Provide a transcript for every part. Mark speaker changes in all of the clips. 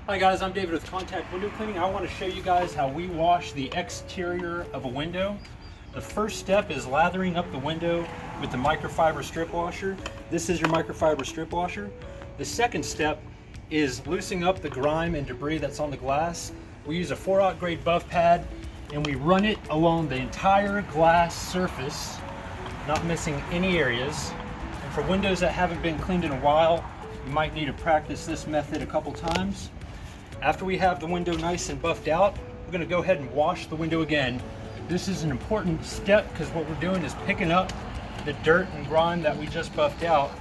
Speaker 1: Hi guys, I'm David with Contact Window Cleaning. I want to show you guys how we wash the exterior of a window. The first step is lathering up the window with the microfiber strip washer. This is your microfiber strip washer. The second step is loosening up the grime and debris that's on the glass. We use a 4/0 grade buff pad and we run it along the entire glass surface, not missing any areas. And for windows that haven't been cleaned in a while, you might need to practice this method a couple times. After we have the window nice and buffed out, we're going to go ahead and wash the window again. This is an important step because what we're doing is picking up the dirt and grime that we just buffed out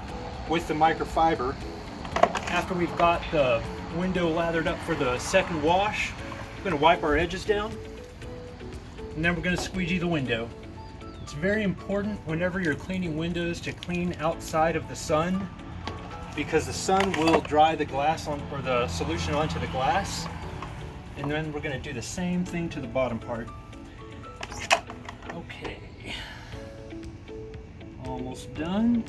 Speaker 1: with the microfiber. After we've got the window lathered up for the second wash, we're going to wipe our edges down and then we're going to squeegee the window. It's very important whenever you're cleaning windows to clean outside of the sun, because the sun will dry the glass on, or the solution onto the glass. And then we're going to do the same thing to the bottom part. Okay, almost done.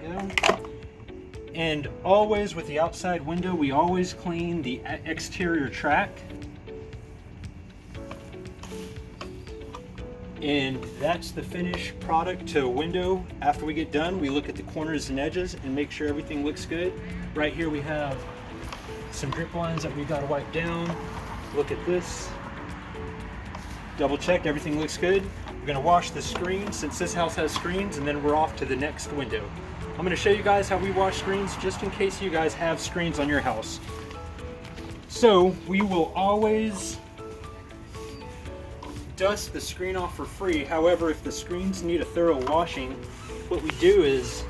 Speaker 1: There we go. And always with the outside window, we always clean the exterior track. And that's the finished product to a window. After we get done, we look at the corners and edges and make sure everything looks good. Right here we have some drip lines that we got to wipe down. Look at this. Double check everything looks good. We're going to wash the screen since this house has screens, and then we're off to the next window. I'm going to show you guys how we wash screens just in case you guys have screens on your house. So we will always dust the screen off for free. However, if the screens need a thorough washing, what we do is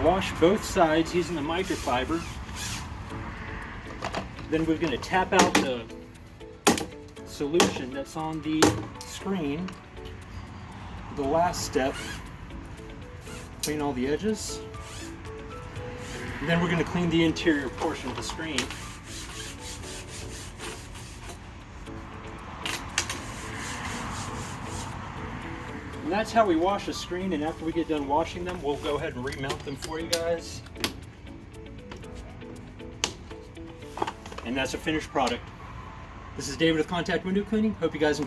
Speaker 1: wash both sides using the microfiber. Then we're going to tap out the solution that's on the screen. The last step, clean all the edges. And then we're going to clean the interior portion of the screen. And that's how we wash a screen, and after we get done washing them, we'll go ahead and remount them for you guys. And that's a finished product. This is David with Contact Window Cleaning. Hope you guys enjoy.